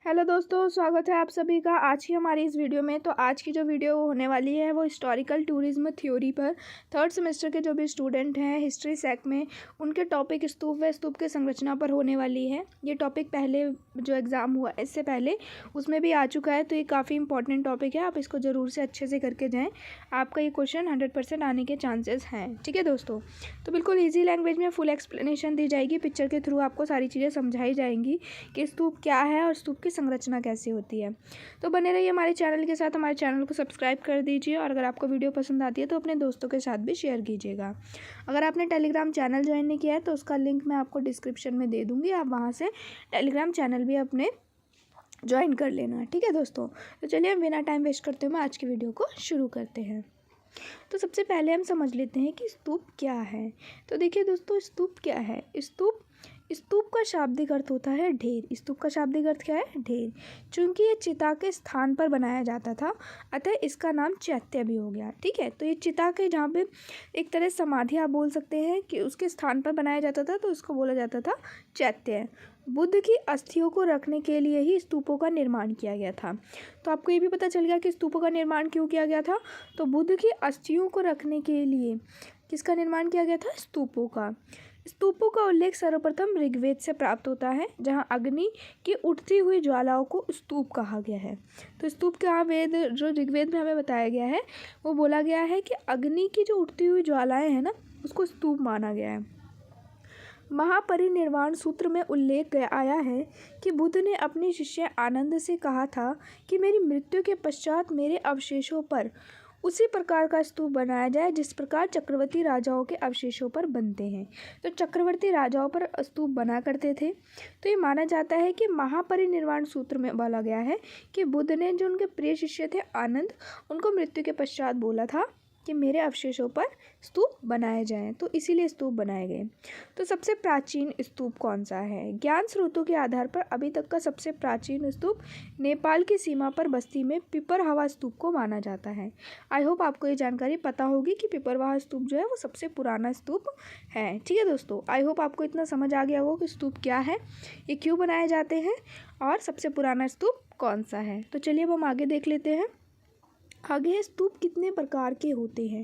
Hello दोस्तों, स्वागत है आप सभी का आज की हमारी इस वीडियो में। तो आज की जो वीडियो होने वाली है वो हिस्टोरिकल टूरिज्म थ्योरी पर थर्ड सेमेस्टर के जो भी स्टूडेंट हैं हिस्ट्री सेक में उनके टॉपिक स्तूप व स्तूप के संरचना पर होने वाली है। ये टॉपिक पहले जो एग्ज़ाम हुआ इससे पहले उसमें भी आ चुका है, तो ये काफ़ी इंपॉर्टेंट टॉपिक है। आप इसको ज़रूर से अच्छे से करके जाएँ, आपका ये क्वेश्चन 100% आने के चांसेस हैं। ठीक है दोस्तों, तो बिल्कुल ईजी लैंग्वेज में फुल एक्सप्लेनेशन दी जाएगी, पिक्चर के थ्रू आपको सारी चीज़ें समझाई जाएंगी कि स्तूप क्या है और स्तूप की संरचना कैसी होती है। तो बने रहिए हमारे चैनल के साथ, हमारे चैनल को सब्सक्राइब कर दीजिए और अगर आपको वीडियो पसंद आती है तो अपने दोस्तों के साथ भी शेयर कीजिएगा। अगर आपने टेलीग्राम चैनल ज्वाइन नहीं किया है तो उसका लिंक मैं आपको डिस्क्रिप्शन में दे दूँगी, आप वहाँ से टेलीग्राम चैनल भी अपने ज्वाइन कर लेना। ठीक है दोस्तों, तो चलिए हम बिना टाइम वेस्ट करते हुए आज की वीडियो को शुरू करते हैं। तो सबसे पहले हम समझ लेते हैं कि स्तूप क्या है। तो देखिए दोस्तों, स्तूप क्या है। स्तूप का शाब्दिक अर्थ होता है ढेर। स्तूप का शाब्दिक अर्थ क्या है? ढेर। चूंकि ये चिता के स्थान पर बनाया जाता था अतः इसका नाम चैत्य भी हो गया। ठीक है, तो ये चिता के जहाँ पे एक तरह समाधि आप बोल सकते हैं कि उसके स्थान पर बनाया जाता था तो उसको बोला जाता था चैत्य। बुद्ध की अस्थियों को रखने के लिए ही स्तूपों का निर्माण किया गया था। तो आपको ये भी पता चल गया कि स्तूपों का निर्माण क्यों किया गया था। तो बुद्ध की अस्थियों को रखने के लिए किसका निर्माण किया गया था? स्तूपों का। स्तूपों का उल्लेख सर्वप्रथम ऋग्वेद से प्राप्त होता है, जहां अग्नि की उठती हुई ज्वालाओं को स्तूप कहा गया है। तो स्तूप का वेद जो ऋग्वेद में हमें बताया गया है वो बोला गया है कि अग्नि की जो उठती हुई ज्वालाएं हैं ना उसको स्तूप माना गया है। महापरिनिर्वाण सूत्र में उल्लेख आया है कि बुद्ध ने अपने शिष्य आनंद से कहा था कि मेरी मृत्यु के पश्चात मेरे अवशेषों पर उसी प्रकार का स्तूप बनाया जाए जिस प्रकार चक्रवर्ती राजाओं के अवशेषों पर बनते हैं। तो चक्रवर्ती राजाओं पर स्तूप बना करते थे। तो ये माना जाता है कि महापरिनिर्वाण सूत्र में बोला गया है कि बुद्ध ने जो उनके प्रिय शिष्य थे आनंद, उनको मृत्यु के पश्चात बोला था कि मेरे अवशेषों पर स्तूप बनाए जाएं, तो इसीलिए स्तूप बनाए गए। तो सबसे प्राचीन स्तूप कौन सा है? ज्ञान स्रोतों के आधार पर अभी तक का सबसे प्राचीन स्तूप नेपाल की सीमा पर बस्ती में पिपरहवा स्तूप को माना जाता है। आई होप आपको ये जानकारी पता होगी कि पिपरहवा स्तूप जो है वो सबसे पुराना स्तूप है। ठीक है दोस्तों, आई होप आपको इतना समझ आ गया होगा कि स्तूप क्या है, ये क्यों बनाए जाते हैं और सबसे पुराना स्तूप कौन सा है। तो चलिए अब हम आगे देख लेते हैं। आगे स्तूप कितने प्रकार के होते हैं।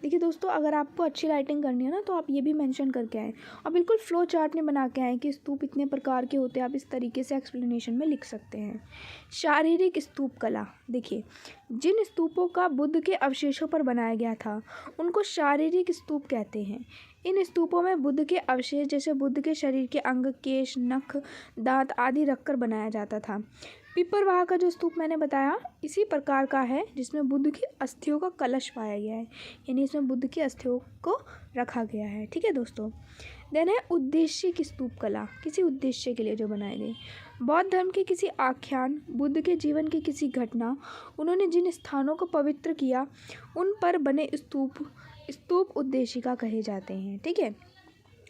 देखिए दोस्तों, अगर आपको अच्छी राइटिंग करनी है ना तो आप ये भी मेंशन करके आएँ और बिल्कुल फ्लो चार्ट में बना के आएँ कि स्तूप इतने प्रकार के होते हैं। आप इस तरीके से एक्सप्लेनेशन में लिख सकते हैं। शारीरिक स्तूप कला। देखिए, जिन स्तूपों का बुद्ध के अवशेषों पर बनाया गया था उनको शारीरिक स्तूप कहते हैं। इन स्तूपों में बुद्ध के अवशेष जैसे बुद्ध के शरीर के अंग, केश, नख, दांत आदि रखकर बनाया जाता था। पिपरवाह का जो स्तूप मैंने बताया इसी प्रकार का है जिसमें बुद्ध की अस्थियों का कलश पाया गया है, यानी इसमें बुद्ध की अस्थियों को रखा गया है। ठीक है दोस्तों, देन है उद्देश्य की स्तूप कला, किसी उद्देश्य के लिए जो बनाए गए। बौद्ध धर्म के किसी आख्यान, बुद्ध के जीवन की किसी घटना, उन्होंने जिन स्थानों को पवित्र किया उन पर बने स्तूप उद्देशिका कहे जाते हैं। ठीक है,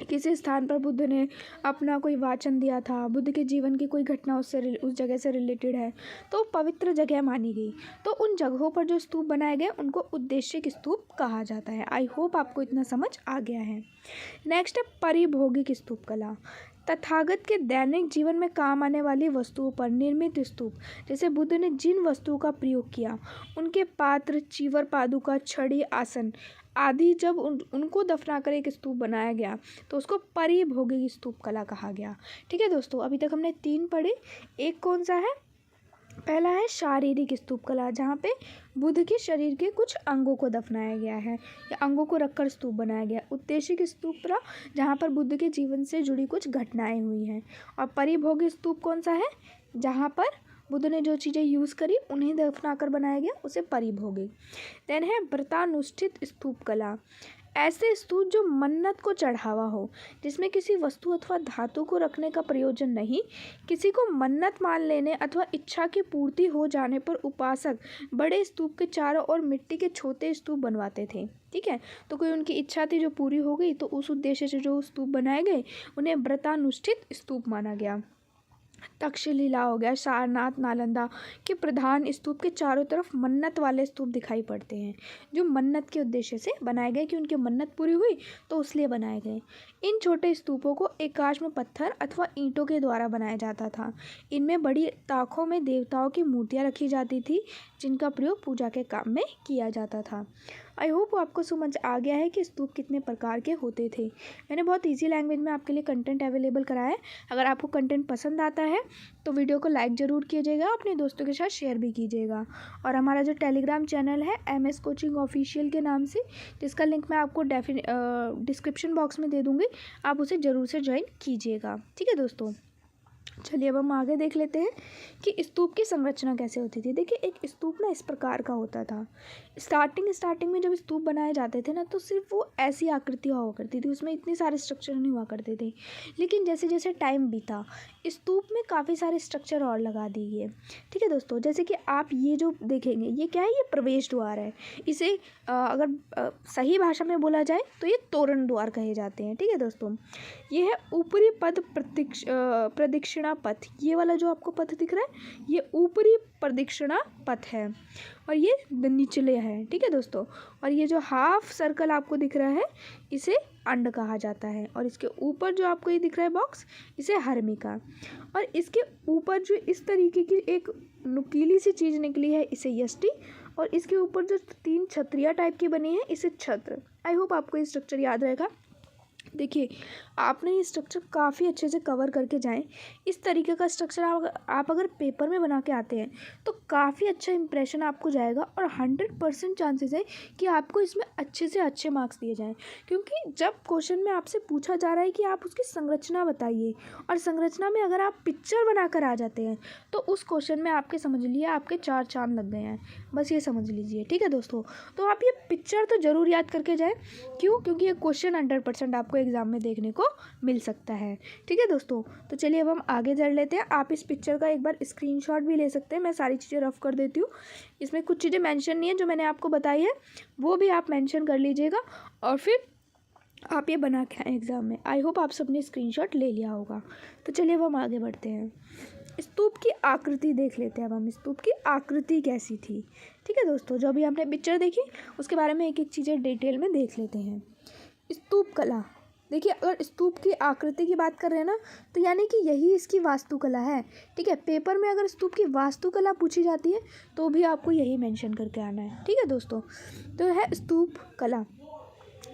किसी स्थान पर बुद्ध ने अपना कोई वाचन दिया था, बुद्ध के जीवन की कोई घटना उस जगह से रिलेटेड है तो पवित्र जगह मानी गई, तो उन जगहों पर जो स्तूप बनाए गए उनको उद्देश्यक स्तूप कहा जाता है। आई होप आपको इतना समझ आ गया है। नेक्स्ट है परिभोगिक स्तूप कला। तथागत के दैनिक जीवन में काम आने वाली वस्तुओं पर निर्मित स्तूप, जैसे बुद्ध ने जिन वस्तुओं का प्रयोग किया उनके पात्र, चीवर, पादुका, छड़ी, आसन आदि जब उनको दफना कर एक स्तूप बनाया गया तो उसको परिभोगिक स्तूप कला कहा गया। ठीक है दोस्तों, अभी तक हमने 3 पढ़े। एक कौन सा है? पहला है शारीरिक स्तूप कला, जहाँ पे बुद्ध के शरीर के कुछ अंगों को दफनाया गया है या अंगों को रखकर स्तूप बनाया गया। उद्देशिक स्तूप कला, जहाँ पर बुद्ध के जीवन से जुड़ी कुछ घटनाएं हुई हैं। और परिभोगिक स्तूप कौन सा है? जहाँ पर बुद्ध ने जो चीज़ें यूज़ करी उन्हें दफना कर बनाया गया, उसे परिभोगिक। देन है व्रतानुष्ठित स्तूप कला। ऐसे स्तूप जो मन्नत को चढ़ावा हो, जिसमें किसी वस्तु अथवा धातु को रखने का प्रयोजन नहीं, किसी को मन्नत मान लेने अथवा इच्छा की पूर्ति हो जाने पर उपासक बड़े स्तूप के चारों ओर मिट्टी के छोटे स्तूप बनवाते थे। ठीक है, तो कोई उनकी इच्छा थी जो पूरी हो गई तो उस उद्देश्य से जो स्तूप बनाए गए उन्हें व्रतानुष्ठित स्तूप माना गया। तक्षशिला हो गया, सारनाथ, नालंदा के प्रधान स्तूप के चारों तरफ मन्नत वाले स्तूप दिखाई पड़ते हैं, जो मन्नत के उद्देश्य से बनाए गए, कि उनकी मन्नत पूरी हुई तो इसलिए बनाए गए। इन छोटे स्तूपों को एकाश्म में पत्थर अथवा ईंटों के द्वारा बनाया जाता था। इनमें बड़ी ताकों में देवताओं की मूर्तियाँ रखी जाती थी, जिनका प्रयोग पूजा के काम में किया जाता था। आई होप आपको समझ आ गया है कि स्तूप कितने प्रकार के होते थे। मैंने बहुत ईजी लैंग्वेज में आपके लिए कंटेंट अवेलेबल कराया है। अगर आपको कंटेंट पसंद आता है तो वीडियो को लाइक ज़रूर कीजिएगा, अपने दोस्तों के साथ शेयर भी कीजिएगा। और हमारा जो टेलीग्राम चैनल है MS कोचिंग ऑफिशियल के नाम से, जिसका लिंक मैं आपको डिस्क्रिप्शन बॉक्स में दे दूँगी, आप उसे ज़रूर से ज्वाइन कीजिएगा। ठीक है दोस्तों, चलिए अब हम आगे देख लेते हैं कि स्तूप की संरचना कैसे होती थी। देखिए, एक स्तूप ना इस प्रकार का होता था। स्टार्टिंग में जब स्तूप बनाए जाते थे ना, तो सिर्फ वो ऐसी आकृतियाँ हुआ करती थी, उसमें इतने सारे स्ट्रक्चर नहीं हुआ करते थे। लेकिन जैसे जैसे टाइम बीता, स्तूप में काफ़ी सारे स्ट्रक्चर और लगा दिए। ठीक है दोस्तों, जैसे कि आप ये जो देखेंगे, ये क्या है, ये प्रवेश द्वार है। इसे अगर सही भाषा में बोला जाए तो ये तोरण द्वार कहे जाते हैं। ठीक है दोस्तों, ये है ऊपरी पद प्रदक्षिणा पथ। ये वाला जो आपको पथ दिख रहा है, ये ऊपरी प्रदक्षिणा पथ है, और ये निचले है। ठीक है दोस्तों, और ये जो हाफ सर्कल आपको दिख रहा है, इसे अंड कहा जाता है। और इसके ऊपर जो आपको ये दिख रहा है बॉक्स, इसे हर्मिका। और इसके ऊपर जो इस तरीके की एक नुकीली सी चीज़ निकली है, इसे यष्टि। और इसके ऊपर जो 3 छत्रियाँ टाइप की बनी है, इसे छत्र। आई होप आपको ये स्ट्रक्चर याद रहेगा। देखिए, आपने ये स्ट्रक्चर काफ़ी अच्छे से कवर करके जाएं। इस तरीके का स्ट्रक्चर आप अगर पेपर में बना के आते हैं तो काफ़ी अच्छा इंप्रेशन आपको जाएगा, और 100% चांसेस है कि आपको इसमें अच्छे से अच्छे मार्क्स दिए जाएं। क्योंकि जब क्वेश्चन में आपसे पूछा जा रहा है कि आप उसकी संरचना बताइए, और संरचना में अगर आप पिक्चर बना कर आ जाते हैं, तो उस क्वेश्चन में आपके समझ लिए आपके 4 चांद लग गए हैं। बस ये समझ लीजिए। ठीक है दोस्तों, तो आप ये पिक्चर तो ज़रूर याद करके जाएँ। क्यों? क्योंकि ये क्वेश्चन 100% आपको एग्जाम में देखने को मिल सकता है। ठीक है दोस्तों, तो चलिए अब हम आगे बढ़ लेते हैं। आप इस पिक्चर का एक बार स्क्रीनशॉट भी ले सकते हैं। मैं सारी चीज़ें रफ कर देती हूँ। इसमें कुछ चीज़ें मेंशन नहीं है, जो मैंने आपको बताई है वो भी आप मेंशन कर लीजिएगा, और फिर आप ये बना के आए एग्ज़ाम में। आई होप आप सबने स्क्रीनशॉट ले लिया होगा। तो चलिए अब हम आगे बढ़ते हैं। स्तूप की आकृति देख लेते हैं। अब हम स्तूप की आकृति कैसी थी। ठीक है दोस्तों, जो अभी आपने पिक्चर देखी उसके बारे में एक एक चीज़ें डिटेल में देख लेते हैं। स्तूप कला, देखिए, अगर स्तूप की आकृति की बात कर रहे हैं ना, तो यानी कि यही इसकी वास्तुकला है। ठीक है, पेपर में अगर स्तूप की वास्तुकला पूछी जाती है तो भी आपको यही मेंशन करके आना है। ठीक है दोस्तों, तो है स्तूप कला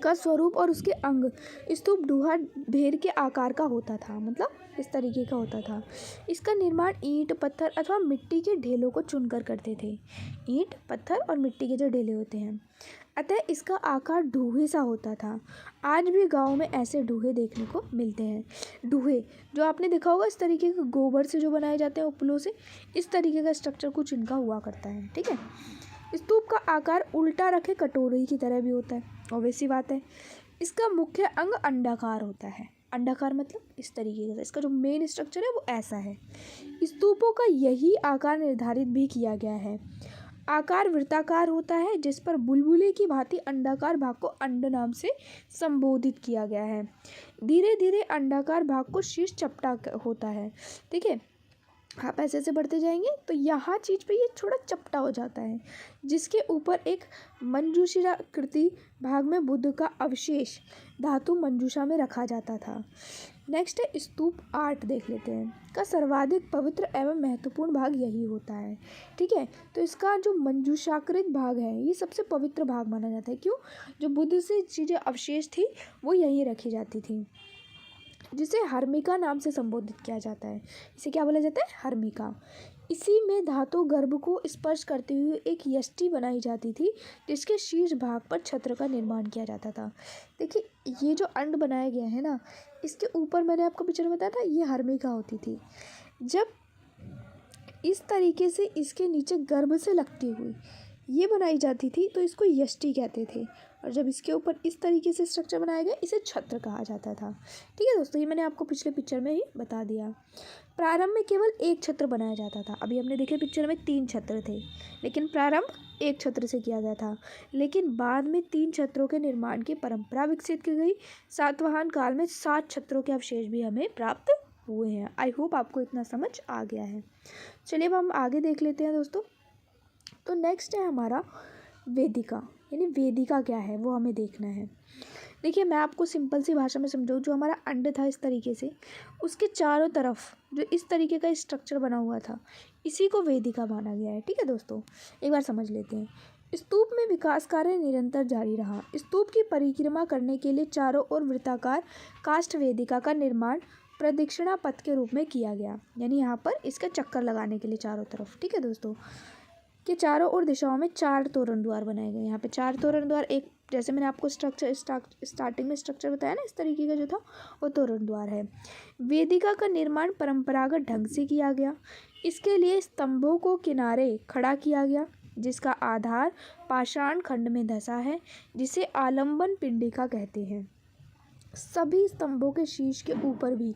का स्वरूप और उसके अंग। स्तूप डूहा ढेर के आकार का होता था, मतलब इस तरीके का होता था। इसका निर्माण ईंट, पत्थर अथवा मिट्टी के ढेलों को चुनकर करते थे। ईंट, पत्थर और मिट्टी के जो ढेले होते हैं, अतः इसका आकार ढूहे सा होता था। आज भी गाँव में ऐसे ढूहे देखने को मिलते हैं। ढूहे जो आपने देखा होगा, इस तरीके के गोबर से जो बनाए जाते हैं उपलों से, इस तरीके का स्ट्रक्चर कुछ इनका हुआ करता है। ठीक है, स्तूप का आकार उल्टा रखे कटोरी की तरह भी होता है, ऑब्वियस सी बात है। इसका मुख्य अंग अंडाकार होता है। अंडाकार मतलब इस तरीके का, इसका जो मेन स्ट्रक्चर है वो ऐसा है। स्तूपों का यही आकार निर्धारित भी किया गया है। आकार वृत्ताकार होता है, जिस पर बुलबुले की भांति अंडाकार भाग को अंड नाम से संबोधित किया गया है। धीरे धीरे अंडाकार भाग को शीर्ष चपटा होता है। ठीक है, आप ऐसे ऐसे बढ़ते जाएंगे तो यहाँ चीज़ पे ये थोड़ा चपटा हो जाता है, जिसके ऊपर एक मंजूषाकृति भाग में बुद्ध का अवशेष धातु मंजूषा में रखा जाता था। नेक्स्ट है स्तूप आर्ट, देख लेते हैं। का सर्वाधिक पवित्र एवं महत्वपूर्ण भाग यही होता है। ठीक है, तो इसका जो मंजूषाकृत भाग है, ये सबसे पवित्र भाग माना जाता है। क्यों? जो बुद्ध से चीज़ें अवशेष थी वो यहीं रखी जाती थी, जिसे हर्मिका नाम से संबोधित किया जाता है। इसे क्या बोला जाता है? हर्मिका। इसी में धातु गर्भ को स्पर्श करते हुए एक यष्टि बनाई जाती थी, जिसके शीर्ष भाग पर छत्र का निर्माण किया जाता था। देखिए, ये जो अंड बनाया गया है ना, इसके ऊपर मैंने आपको पिक्चर में बताया था, ये हर्मिका होती थी। जब इस तरीके से इसके नीचे गर्भ से लगती हुई ये बनाई जाती थी तो इसको यष्टि कहते थे, और जब इसके ऊपर इस तरीके से स्ट्रक्चर बनाया गया, इसे छत्र कहा जाता था। ठीक है दोस्तों, ये मैंने आपको पिछले पिक्चर में ही बता दिया। प्रारंभ में केवल एक छत्र बनाया जाता था। अभी हमने देखे पिक्चर में 3 छत्र थे, लेकिन प्रारंभ एक छत्र से किया गया था। लेकिन बाद में 3 छत्रों के निर्माण की परंपरा विकसित की गई। सातवाहन काल में 7 छत्रों के अवशेष भी हमें प्राप्त हुए हैं। आई होप आपको इतना समझ आ गया है। चलिए अब हम आगे देख लेते हैं दोस्तों। तो नेक्स्ट है हमारा वेदिका, यानी वेदिका क्या है वो हमें देखना है। देखिए मैं आपको सिंपल सी भाषा में समझाऊँ, जो हमारा अंड था इस तरीके से, उसके चारों तरफ जो इस तरीके का स्ट्रक्चर बना हुआ था, इसी को वेदिका माना गया है। ठीक है दोस्तों, एक बार समझ लेते हैं। स्तूप में विकास कार्य निरंतर जारी रहा। स्तूप की परिक्रमा करने के लिए चारों ओर वृत्ताकार काष्ठ वेदिका का निर्माण प्रदक्षिणा पथ के रूप में किया गया, यानी यहाँ पर इसका चक्कर लगाने के लिए चारों तरफ। ठीक है दोस्तों, के चारों ओर दिशाओं में 4 तोरण द्वार बनाए गए। यहाँ पे 4 तोरण द्वार, एक जैसे मैंने आपको स्टार्टिंग में स्ट्रक्चर बताया ना, इस तरीके का जो था वो तोरण द्वार है। वेदिका का निर्माण परंपरागत ढंग से किया गया। इसके लिए स्तंभों को किनारे खड़ा किया गया, जिसका आधार पाषाण खंड में धंसा है, जिसे आलंबन पिंडिका कहते हैं। सभी स्तंभों के शीर्ष के ऊपर भी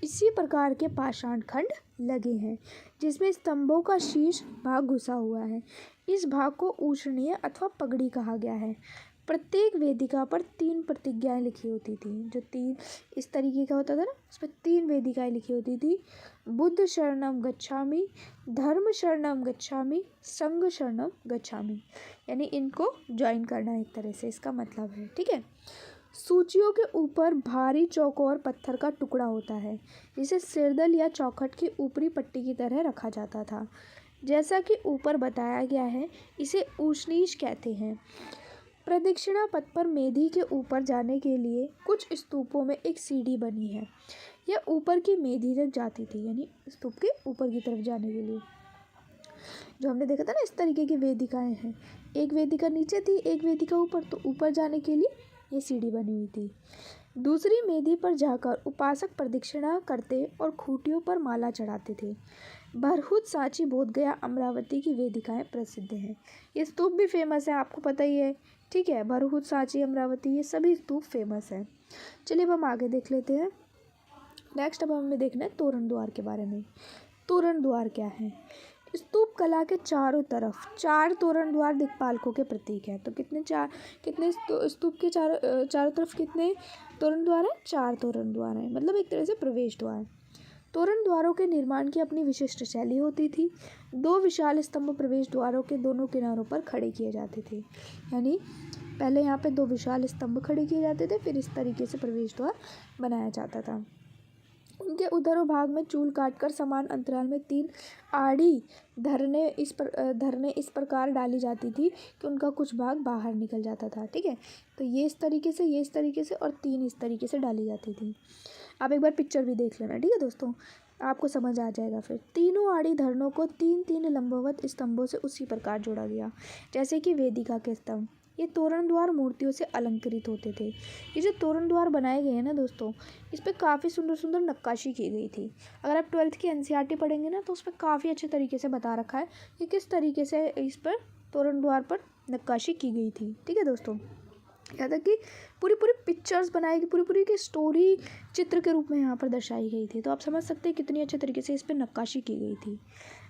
इसी प्रकार के पाषाण खंड लगे हैं, जिसमें स्तंभों का शीर्ष भाग घुसा हुआ है। इस भाग को ऊषणीय अथवा पगड़ी कहा गया है। प्रत्येक वेदिका पर 3 प्रतिज्ञाएं लिखी होती थी। जो 3 इस तरीके का होता था ना, उस पर 3 वेदिकाएं लिखी होती थी। बुद्ध शरणम गच्छामि, धर्म शरणम गच्छामि, संघ शरणम गच्छामि, यानी इनको ज्वाइन करना एक तरह से इसका मतलब है। ठीक है, सूचियों के ऊपर भारी चौकोर पत्थर का टुकड़ा होता है, जिसे सिरदल या चौखट की ऊपरी पट्टी की तरह रखा जाता था। जैसा कि ऊपर बताया गया है, इसे ऊष्नीश कहते हैं। प्रदक्षिणा पथ पर मेधी के ऊपर जाने के लिए कुछ स्तूपों में एक सीढ़ी बनी है। यह ऊपर की मेधी तक जाती थी, यानी स्तूप के ऊपर की तरफ जाने के लिए। जो हमने देखा था ना, इस तरीके की वेदिकाएं हैं, एक वेदिका नीचे थी, एक वेदिका ऊपर, तो ऊपर जाने के लिए ये सीढ़ी बनी हुई थी। दूसरी मेधी पर जाकर उपासक प्रदक्षिणा करते और खूंटियों पर माला चढ़ाते थे। बरहुत, सांची, बोधगया, अमरावती की वेदिकाएं प्रसिद्ध हैं। ये स्तूप भी फेमस है, आपको पता ही है। ठीक है, बरहुत, सांची, अमरावती, ये सभी स्तूप फेमस हैं। चलिए अब हम आगे देख लेते हैं। नेक्स्ट अब हमें देखना है तोरण द्वार के बारे में। तोरण द्वार क्या है? स्तूप कला के चारों तरफ 4 तोरण द्वार दिक्पालकों के प्रतीक हैं। तो कितने स्तूप के चारों तरफ कितने तोरण द्वार हैं? 4 तोरण द्वार हैं, मतलब एक तरह से प्रवेश द्वार। तोरण द्वारों के निर्माण की अपनी विशिष्ट शैली होती थी। 2 विशाल स्तंभ प्रवेश द्वारों के दोनों किनारों पर खड़े किए जाते थे, यानी पहले यहाँ पे 2 विशाल स्तंभ खड़े किए जाते थे, फिर इस तरीके से प्रवेश द्वार बनाया जाता था। उनके उधर भाग में चूल काटकर समान अंतराल में 3 आड़ी धरने इस प्रकार डाली जाती थी कि उनका कुछ भाग बाहर निकल जाता था। ठीक है, तो ये इस तरीके से, ये इस तरीके से, और 3 इस तरीके से डाली जाती थी। आप एक बार पिक्चर भी देख लेना। ठीक है दोस्तों, आपको समझ आ जाएगा। फिर तीनों आड़ी धरणों को 3-3 लंबवत स्तंभों से उसी प्रकार जोड़ा गया, जैसे कि वेदिका के स्तंभ। ये तोरण द्वार मूर्तियों से अलंकृत होते थे। ये जो तोरण द्वार बनाए गए हैं ना दोस्तों, इस पर काफ़ी सुंदर सुंदर नक्काशी की गई थी। अगर आप 12th की एनसीईआरटी पढ़ेंगे ना, तो उस पर काफ़ी अच्छे तरीके से बता रखा है कि किस तरीके से इस पर तोरण द्वार पर नक्काशी की गई थी। ठीक है दोस्तों, यहाँ तक कि पूरी पूरी पिक्चर्स बनाई गई, पूरी पूरी की स्टोरी चित्र के रूप में यहाँ पर दर्शाई गई थी। तो आप समझ सकते हैं कितनी अच्छे तरीके से इस पर नक्काशी की गई थी।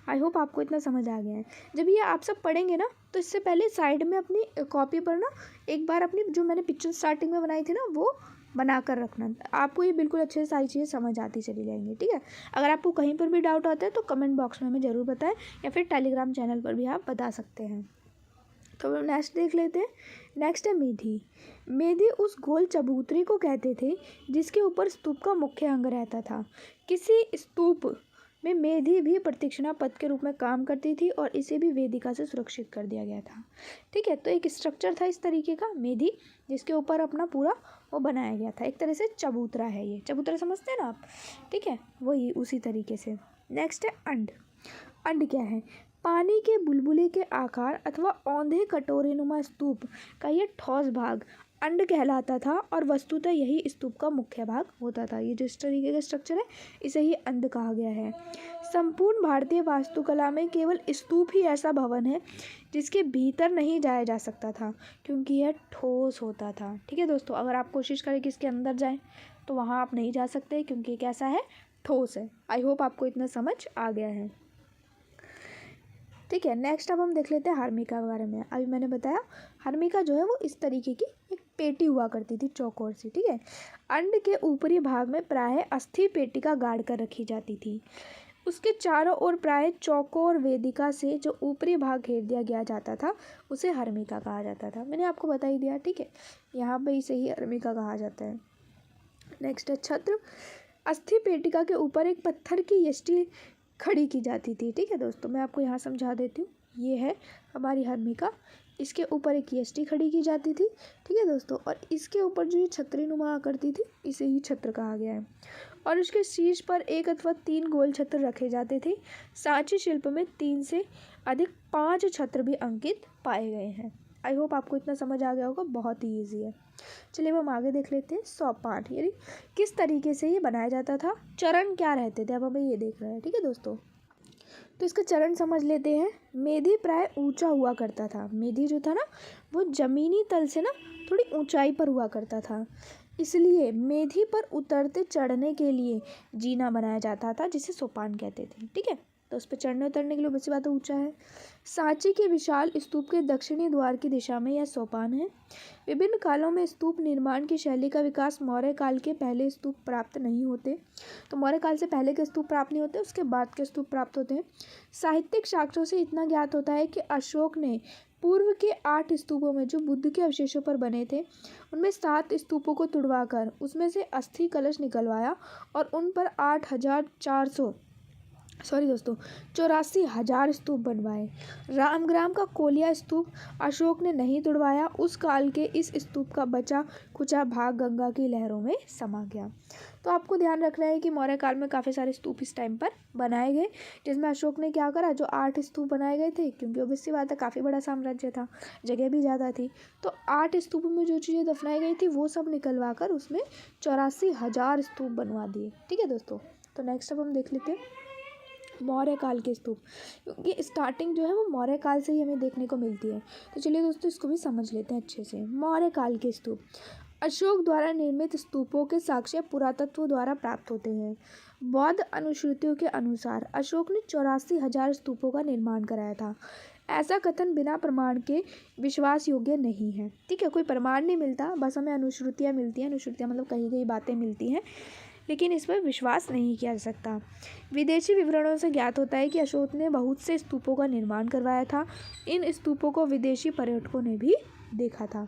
आई होप आपको इतना समझ आ गया है। जब ये आप सब पढ़ेंगे ना, तो इससे पहले साइड में अपनी कॉपी पर ना एक बार अपनी जो मैंने पिक्चर स्टार्टिंग में बनाई थी ना, वो बना कर रखना। आपको ये बिल्कुल अच्छे से सारी चीज़ें समझ आती चली जाएंगी। ठीक है, अगर आपको कहीं पर भी डाउट आता है तो कमेंट बॉक्स में हमें ज़रूर बताएं, या फिर टेलीग्राम चैनल पर भी आप बता सकते हैं। तो हम नेक्स्ट देख लेते हैं। नेक्स्ट है मेधी। मेधी उस गोल चबूतरे को कहते थे जिसके ऊपर स्तूप का मुख्य अंग रहता था। किसी स्तूप में मेधी भी प्रदक्षिणा पथ के रूप में काम करती थी और इसे भी वेदिका से सुरक्षित कर दिया गया था। ठीक है, तो एक स्ट्रक्चर था इस तरीके का मेधी, जिसके ऊपर अपना पूरा वो बनाया गया था। एक तरह से चबूतरा है, ये चबूतरा समझते हैं ना आप? ठीक है, वही उसी तरीके से। नेक्स्ट है अंड। अंड क्या है? पानी के बुलबुले के आकार अथवा औंधे कटोरेनुमा स्तूप का ये ठोस भाग अंड कहलाता था, और वस्तुतः यही स्तूप का मुख्य भाग होता था। ये जिस तरीके का स्ट्रक्चर है, इसे ही अंड कहा गया है। संपूर्ण भारतीय वास्तुकला में केवल स्तूप ही ऐसा भवन है जिसके भीतर नहीं जाया जा सकता था, क्योंकि यह ठोस होता था। ठीक है दोस्तों, अगर आप कोशिश करें कि इसके अंदर जाएं, तो वहाँ आप नहीं जा सकते, क्योंकि कैसा है? ठोस है। आई होप आपको इतना समझ आ गया है। ठीक है, नेक्स्ट अब हम देख लेते हैं हर्मिका के बारे में। अभी मैंने बताया हर्मिका जो है वो इस तरीके की एक पेटी हुआ करती थी चौकोर सी, ठीक है। अंड के ऊपरी भाग में प्रायः अस्थि पेटिका गाड़ कर रखी जाती थी। उसके चारों ओर प्रायः चौकोर वेदिका से जो ऊपरी भाग घेर दिया गया जाता था उसे हर्मिका कहा जाता था। मैंने आपको बता ही दिया, ठीक है, यहाँ पे इसे ही हर्मिका कहा जाता है। नेक्स्ट है छत्र। अस्थि पेटिका के ऊपर एक पत्थर की यष्टि खड़ी की जाती थी, ठीक है दोस्तों। मैं आपको यहाँ समझा देती हूँ, ये है हमारी हर्मिका, इसके ऊपर एक यष्टि खड़ी की जाती थी, ठीक है दोस्तों। और इसके ऊपर जो ये छतरी नुमा करती थी इसे ही छत्र कहा गया है। और उसके शीर्ष पर 1 अथवा 3 गोल छत्र रखे जाते थे। सांची शिल्प में 3 से अधिक 5 छत्र भी अंकित पाए गए हैं। आई होप आपको इतना समझ आ गया होगा, बहुत ही ईजी है। चलिए हम आगे देख लेते हैं। सोपान यानी किस तरीके से ये बनाया जाता था, चरण क्या रहते थे, अब हमें ये देख रहे हैं, ठीक है दोस्तों। तो इसका चरण समझ लेते हैं। मेधी प्राय ऊंचा हुआ करता था। मेधी जो था ना वो जमीनी तल से ना थोड़ी ऊंचाई पर हुआ करता था, इसलिए मेधी पर उतरते चढ़ने के लिए जीना बनाया जाता था जिसे सोपान कहते थे, ठीक है। तो उस पर चढ़ने उतरने के लिए वैसी बात ऊंचा है। सांची के विशाल स्तूप के दक्षिणी द्वार की दिशा में यह सोपान है। विभिन्न कालों में स्तूप निर्माण की शैली का विकास मौर्य काल के पहले स्तूप प्राप्त नहीं होते। तो मौर्य काल से पहले के स्तूप प्राप्त नहीं होते, उसके बाद के स्तूप प्राप्त होते हैं। साहित्यिक साक्ष्यों से इतना ज्ञात होता है कि अशोक ने पूर्व के 8 स्तूपों में जो बुद्ध के अवशेषों पर बने थे उनमें 7 स्तूपों को तुड़वाकर उसमें से अस्थि कलश निकलवाया और उन पर 84,000 स्तूप बनवाए। रामग्राम का कोलिया स्तूप अशोक ने नहीं तुड़वाया। उस काल के इस स्तूप का बचा कुचा भाग गंगा की लहरों में समा गया। तो आपको ध्यान रखना है कि मौर्य काल में काफ़ी सारे स्तूप इस टाइम पर बनाए गए, जिसमें अशोक ने क्या करा, जो 8 स्तूप बनाए गए थे, क्योंकि ऑब्वियस सी बात है काफ़ी बड़ा साम्राज्य था, जगह भी ज़्यादा थी, तो 8 स्तूपों में जो चीज़ें दफनाई गई थी वो सब निकलवा कर उसमें 84,000 स्तूप बनवा दिए, ठीक है दोस्तों। तो नेक्स्ट अब हम देख लेते हैं मौर्य काल के स्तूप, क्योंकि स्टार्टिंग जो है वो मौर्य काल से ही हमें देखने को मिलती है। तो चलिए दोस्तों इसको भी समझ लेते हैं अच्छे से। मौर्य काल के स्तूप अशोक द्वारा निर्मित स्तूपों के साक्ष्य पुरातत्व द्वारा प्राप्त होते हैं। बौद्ध अनुश्रुतियों के अनुसार अशोक ने 84,000 स्तूपों का निर्माण कराया था। ऐसा कथन बिना प्रमाण के विश्वास योग्य नहीं है, ठीक है। कोई प्रमाण नहीं मिलता, बस हमें अनुश्रुतियाँ मिलती हैं। अनुश्रुतियाँ मतलब कहीं कहीं बातें मिलती हैं, लेकिन इस पर विश्वास नहीं किया जा सकता। विदेशी विवरणों से ज्ञात होता है कि अशोक ने बहुत से स्तूपों का निर्माण करवाया था। इन स्तूपों को विदेशी पर्यटकों ने भी देखा था।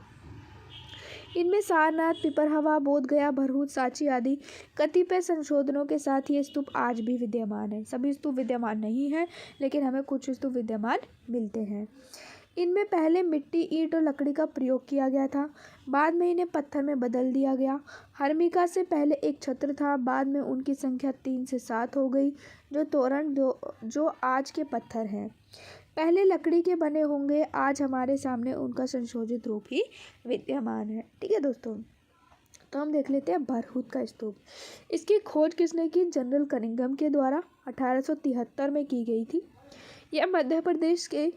इनमें सारनाथ, पिपरहवा, बोधगया, भरहूत, सांची आदि कतिपय संशोधनों के साथ ये स्तूप आज भी विद्यमान है। सभी स्तूप विद्यमान नहीं हैं, लेकिन हमें कुछ स्तूप विद्यमान मिलते हैं। इनमें पहले मिट्टी, ईंट और लकड़ी का प्रयोग किया गया था, बाद में इन्हें पत्थर में बदल दिया गया। हर्मिका से पहले एक छत्र था, बाद में उनकी संख्या 3 से 7 हो गई। जो तोरण जो आज के पत्थर हैं पहले लकड़ी के बने होंगे, आज हमारे सामने उनका संशोधित रूप ही विद्यमान है, ठीक है दोस्तों। तो हम देख लेते हैं भरहूत का स्तूप। इसकी खोज किसने की? जनरल कनिंघम के द्वारा 1873 में की गई थी। यह मध्य प्रदेश के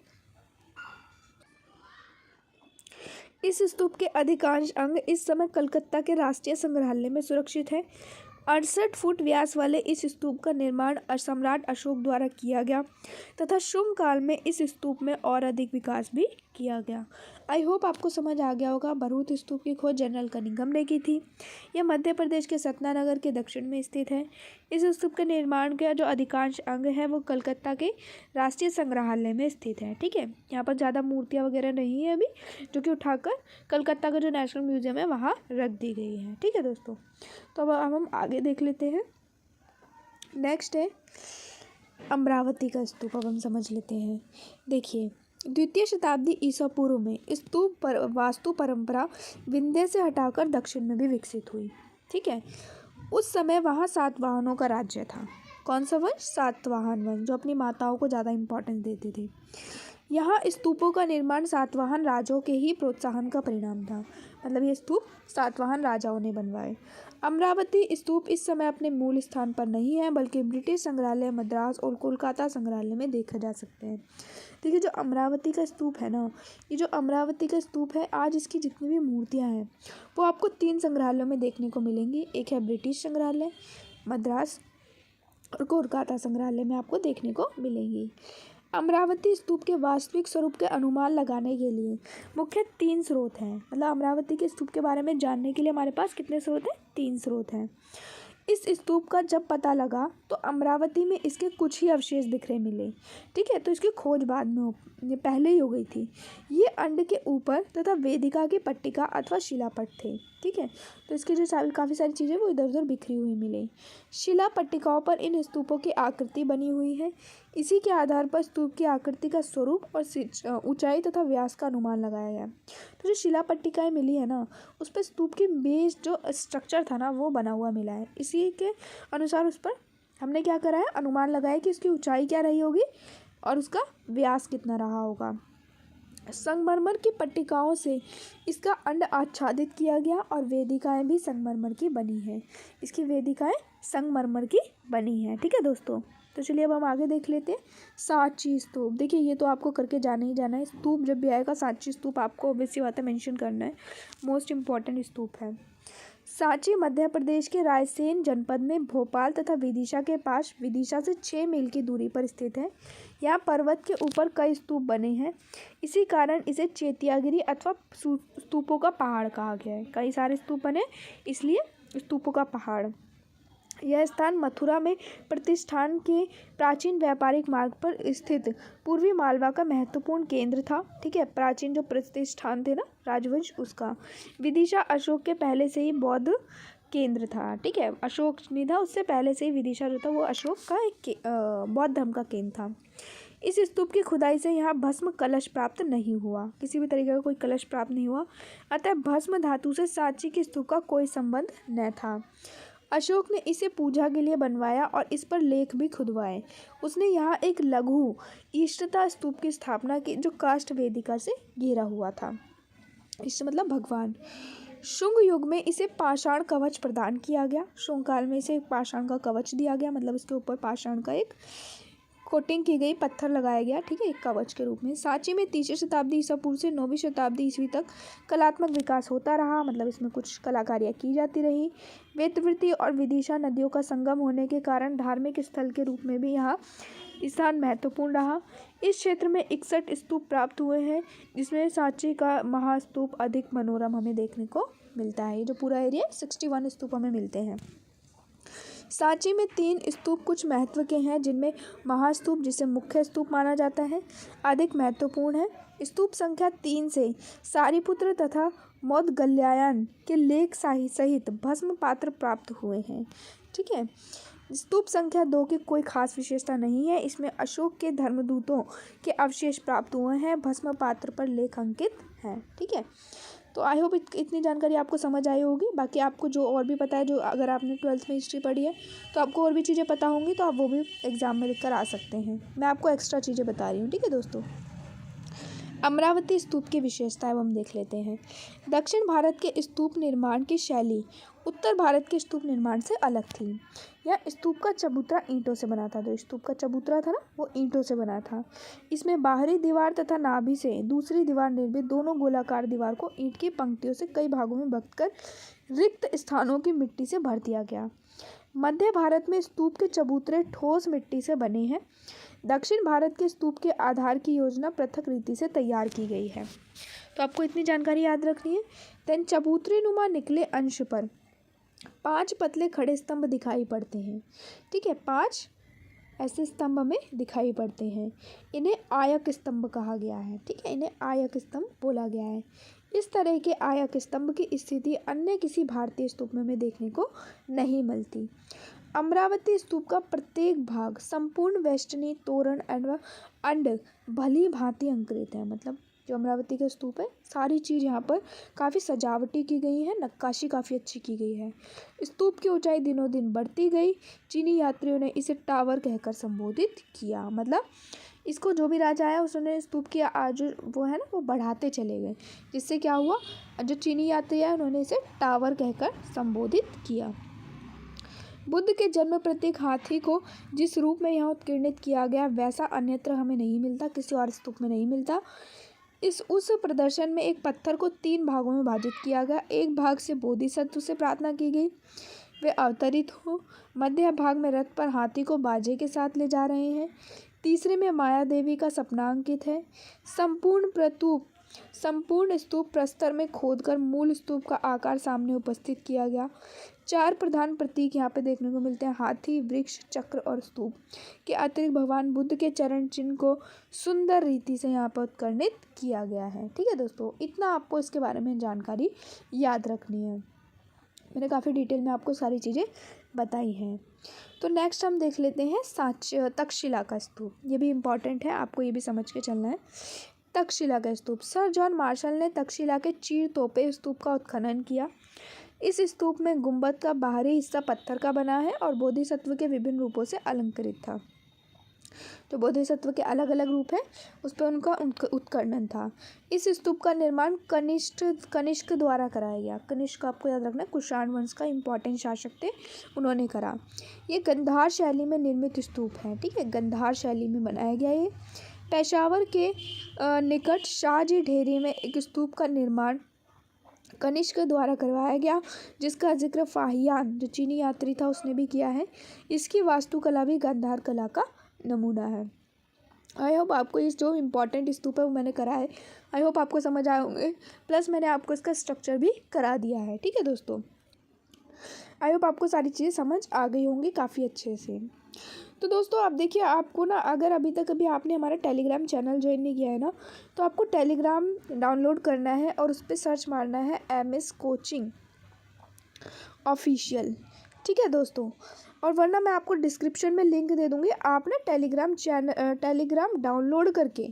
इस स्तूप के अधिकांश अंग इस समय कलकत्ता के राष्ट्रीय संग्रहालय में सुरक्षित हैं। 68 फुट व्यास वाले इस स्तूप का निर्माण सम्राट अशोक द्वारा किया गया तथा शुंग काल में इस स्तूप में और अधिक विकास भी किया गया। आई होप आपको समझ आ गया होगा। भरहूत स्तूप की खोज जनरल कनिंघम ने की थी। यह मध्य प्रदेश के सतना नगर के दक्षिण में स्थित है। इस स्तूप के निर्माण का जो अधिकांश अंग है वो कलकत्ता के राष्ट्रीय संग्रहालय में स्थित है, ठीक है। यहाँ पर ज़्यादा मूर्तियाँ वगैरह नहीं है अभी, जो कि उठाकर कलकत्ता का जो नेशनल म्यूजियम है वहाँ रख दी गई है, ठीक है दोस्तों। तो अब हम आगे देख लेते हैं। नेक्स्ट है अमरावती का स्तूप। अब हम समझ लेते हैं। देखिए, द्वितीय शताब्दी ईसा पूर्व में स्तूप पर वास्तु परंपरा विंध्य से हटाकर दक्षिण में भी विकसित हुई, ठीक है। उस समय वहाँ सातवाहनों का राज्य था। कौन सा वंश? सातवाहन वंश, जो अपनी माताओं को ज़्यादा इंपॉर्टेंस देते थे। यहाँ स्तूपों का निर्माण सातवाहन राजाओं के ही प्रोत्साहन का परिणाम था। मतलब ये स्तूप सातवाहन राजाओं ने बनवाए। अमरावती स्तूप इस समय अपने मूल स्थान पर नहीं है, बल्कि ब्रिटिश संग्रहालय मद्रास और कोलकाता संग्रहालय में देखा जा सकते हैं। देखिए, जो अमरावती का स्तूप है ना, ये जो अमरावती का स्तूप है, आज इसकी जितनी भी मूर्तियाँ हैं वो आपको 3 संग्रहालयों में देखने को मिलेंगी। एक है ब्रिटिश संग्रहालय मद्रास और कोलकाता संग्रहालय में आपको देखने को मिलेंगी। अमरावती स्तूप के वास्तविक स्वरूप के अनुमान लगाने के लिए मुख्य 3 स्रोत हैं। मतलब अमरावती के स्तूप के बारे में जानने के लिए हमारे पास कितने स्रोत हैं? 3 स्रोत हैं। इस स्तूप का जब पता लगा तो अमरावती में इसके कुछ ही अवशेष बिखरे मिले। ठीक है, तो इसकी खोज बाद में ये पहले ही हो गई थी। ये अंड के ऊपर तथा वेदिका की पट्टिका अथवा शिलापट थे। ठीक है, तो इसकी जो काफ़ी सारी चीज़ें वो इधर उधर बिखरी हुई मिली। शिला पट्टिकाओं पर इन स्तूपों की आकृति बनी हुई है। इसी के आधार पर स्तूप की आकृति का स्वरूप और ऊंचाई तथा व्यास का अनुमान लगाया गया। तो जो शिला पट्टिकाएँ मिली है ना, उस पर स्तूप की बेस जो स्ट्रक्चर था ना वो बना हुआ मिला है। इसी के अनुसार उस पर हमने क्या करा है? अनुमान लगाया कि इसकी ऊंचाई क्या रही होगी और उसका व्यास कितना रहा होगा। संगमरमर की पट्टिकाओं से इसका अंड आच्छादित किया गया और वेदिकाएं भी संगमरमर की बनी हैं। इसकी वेदिकाएं संगमरमर की बनी हैं। ठीक है दोस्तों, तो चलिए अब हम आगे देख लेते हैं। सांची स्तूप, देखिए ये तो आपको करके जाना ही जाना है। स्तूप जब भी आएगा सांची स्तूप आपको ऑब्वियसली बात है मेंशन करना है, मोस्ट इम्पॉर्टेंट स्तूप है। सांची मध्य प्रदेश के रायसेन जनपद में भोपाल तथा विदिशा के पास विदिशा से 6 मील की दूरी पर स्थित है। यहाँ पर्वत के ऊपर कई स्तूप बने हैं। इसी कारण इसे चेतियागिरी अथवा स्तूपों का पहाड़ कहा गया है। कई सारे स्तूप बने इसलिए स्तूपों का पहाड़। यह स्थान मथुरा में प्रतिष्ठान के प्राचीन व्यापारिक मार्ग पर स्थित पूर्वी मालवा का महत्वपूर्ण केंद्र था। ठीक है, प्राचीन जो प्रतिष्ठान थे ना राजवंश उसका। विदिशा अशोक के पहले से ही बौद्ध केंद्र था। ठीक है, अशोक नहीं था उससे पहले से ही विदिशा जो था वो अशोक का एक बौद्ध धर्म का केंद्र था। इस स्तूप की खुदाई से यहाँ भस्म कलश प्राप्त नहीं हुआ, किसी भी तरीके का कोई कलश प्राप्त नहीं हुआ। अतः भस्म धातु से सांची के स्तूप का कोई संबंध न था। अशोक ने इसे पूजा के लिए बनवाया और इस पर लेख भी खुदवाए। उसने यहाँ एक लघु इष्टता स्तूप की स्थापना की जो काष्ठ वेदिका से घिरा हुआ था। इष्ट मतलब भगवान। शुंग युग में इसे पाषाण कवच प्रदान किया गया। शुंग काल में इसे पाषाण का कवच दिया गया, मतलब इसके ऊपर पाषाण का एक कोटिंग की गई, पत्थर लगाया गया। ठीक है, एक कवच के रूप में। सांची में 3वीं शताब्दी ईसा पूर्व से 9वीं शताब्दी ईस्वी तक कलात्मक विकास होता रहा, मतलब इसमें कुछ कलाकारियाँ की जाती रही। वेदवृत्ति और विदिशा नदियों का संगम होने के कारण धार्मिक स्थल के रूप में भी यहाँ स्थान महत्वपूर्ण रहा। इस क्षेत्र में 61 स्तूप प्राप्त हुए हैं, जिसमें सांची का महास्तूप अधिक मनोरम हमें देखने को मिलता है। ये जो पूरा एरिया 61 स्तूप हमें मिलते हैं। सांची में 3 स्तूप कुछ महत्व के हैं, जिनमें महास्तूप जिसे मुख्य स्तूप माना जाता है अधिक महत्वपूर्ण है। स्तूप संख्या 3 से सारीपुत्र तथा मौदगल्यायन के लेख सहित भस्म पात्र प्राप्त हुए हैं। ठीक है, स्तूप संख्या 2 की कोई खास विशेषता नहीं है। इसमें अशोक के धर्मदूतों के अवशेष प्राप्त हुए हैं, भस्म पात्र पर लेख अंकित हैं। ठीक है, तो आई होप इतनी जानकारी आपको समझ आई होगी। बाकी आपको जो और भी पता है, जो अगर आपने 12th में हिस्ट्री पढ़ी है तो आपको और भी चीज़ें पता होंगी, तो आप वो भी एग्ज़ाम में लिख कर आ सकते हैं। मैं आपको एक्स्ट्रा चीज़ें बता रही हूँ। ठीक है दोस्तों, अमरावती स्तूप की विशेषताएं हम देख लेते हैं। दक्षिण भारत के स्तूप निर्माण की शैली उत्तर भारत के स्तूप निर्माण से अलग थी। यह स्तूप का चबूतरा ईंटों से बना था। जो स्तूप का चबूतरा था ना वो ईंटों से बना था। इसमें बाहरी दीवार तथा नाभि से दूसरी दीवार निर्मित दोनों गोलाकार दीवार को ईंट की पंक्तियों से कई भागों में बंट कर रिक्त स्थानों की मिट्टी से भर दिया गया। मध्य भारत में स्तूप के चबूतरे ठोस मिट्टी से बने हैं। दक्षिण भारत के स्तूप के आधार की योजना पृथक रीति से तैयार की गई है। तो आपको इतनी जानकारी याद रखनी है। देन चबूतरे नुमा निकले अंश पर 5 पतले खड़े स्तंभ दिखाई पड़ते हैं। ठीक है, 5 ऐसे स्तंभ हमें दिखाई पड़ते हैं। इन्हें आयक स्तंभ कहा गया है। ठीक है, इन्हें आयक स्तंभ बोला गया है। इस तरह के आयक स्तंभ की स्थिति अन्य किसी भारतीय स्तूप में हमें देखने को नहीं मिलती। अमरावती स्तूप का प्रत्येक भाग संपूर्ण वेष्टनी तोरण अंड भली भांति अंकित है। मतलब जो अमरावती का स्तूप है सारी चीज़ यहाँ पर काफ़ी सजावटी की गई है, नक्काशी काफ़ी अच्छी की गई है। स्तूप की ऊंचाई दिनों दिन बढ़ती गई। चीनी यात्रियों ने इसे टावर कहकर संबोधित किया। मतलब इसको जो भी राजा आया उसने स्तूप की आज वो है ना वो बढ़ाते चले गए, जिससे क्या हुआ, जो चीनी यात्री आए उन्होंने इसे टावर कहकर संबोधित किया। बुद्ध के जन्म प्रतीक हाथी को जिस रूप में यहाँ उत्कीर्णित किया गया वैसा अन्यत्र हमें नहीं मिलता, किसी और स्तूप में नहीं मिलता। उस प्रदर्शन में एक पत्थर को 3 भागों में विभाजित किया गया। एक भाग से बोधिसत्व से प्रार्थना की गई वे अवतरित हो। मध्य भाग में रथ पर हाथी को बाजे के साथ ले जा रहे हैं। तीसरे में माया देवी का सपना अंकित है। संपूर्ण स्तूप प्रस्तर में खोदकर मूल स्तूप का आकार सामने उपस्थित किया गया। 4 प्रधान प्रतीक यहाँ पे देखने को मिलते हैं, हाथी, वृक्ष, चक्र और स्तूप के अतिरिक्त भगवान बुद्ध के चरण चिन्ह को सुंदर रीति से यहाँ पर उत्कीर्णित किया गया है। ठीक है दोस्तों, इतना आपको इसके बारे में जानकारी याद रखनी है। मैंने काफ़ी डिटेल में आपको सारी चीज़ें बताई हैं। तो नेक्स्ट हम देख लेते हैं तक्षशिला का स्तूप। ये भी इम्पॉर्टेंट है, आपको ये भी समझ के चलना है। तक्षशिला का स्तूप, सर जॉन मार्शल ने तक्षशिला के चीर तोपे स्तूप का उत्खनन किया। इस स्तूप में गुंबद का बाहरी हिस्सा पत्थर का बना है और बोधिसत्व के विभिन्न रूपों से अलंकृत था। जो बोधिसत्व के अलग अलग रूप हैं उस पर उनका उत्खनन था। इस स्तूप का निर्माण कनिष्क द्वारा कराया गया। कनिष्क आपको याद रखना, कुषाण वंश का इम्पॉर्टेंट शासक थे, उन्होंने करा। ये गंधार शैली में निर्मित स्तूप है। ठीक है, गंधार शैली में बनाया गया। ये पेशावर के निकट शाहजी ढेरी में एक स्तूप का निर्माण कनिष्क द्वारा करवाया गया, जिसका जिक्र फाहियान जो चीनी यात्री था उसने भी किया है। इसकी वास्तुकला भी गांधार कला का नमूना है। आई होप आपको इस जो इम्पोर्टेंट स्तूप है वो मैंने करा है, आई होप आपको समझ आए होंगे। प्लस मैंने आपको इसका स्ट्रक्चर भी करा दिया है। ठीक है दोस्तों, आई होप आपको सारी चीज़ें समझ आ गई होंगी काफ़ी अच्छे से। तो दोस्तों आप देखिए, आपको ना अगर अभी तक आपने हमारा टेलीग्राम चैनल ज्वाइन नहीं किया है ना, तो आपको टेलीग्राम डाउनलोड करना है और उस पर सर्च मारना है MS कोचिंग ऑफिशियल। ठीक है दोस्तों, और वरना मैं आपको डिस्क्रिप्शन में लिंक दे दूँगी। आप ना टेलीग्राम डाउनलोड करके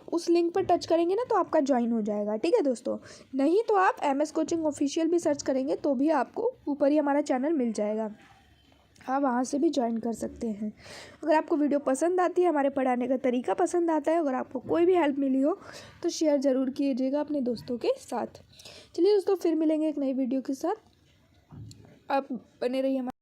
उस लिंक पर टच करेंगे ना तो आपका ज्वाइन हो जाएगा। ठीक है दोस्तों, नहीं तो आप MS कोचिंग ऑफिशियल भी सर्च करेंगे तो भी आपको ऊपर ही हमारा चैनल मिल जाएगा, आप वहाँ से भी ज्वाइन कर सकते हैं। अगर आपको वीडियो पसंद आती है, हमारे पढ़ाने का तरीका पसंद आता है, अगर आपको कोई भी हेल्प मिली हो तो शेयर ज़रूर कीजिएगा अपने दोस्तों के साथ। चलिए दोस्तों, फिर मिलेंगे एक नई वीडियो के साथ। आप बने रहिए हमारे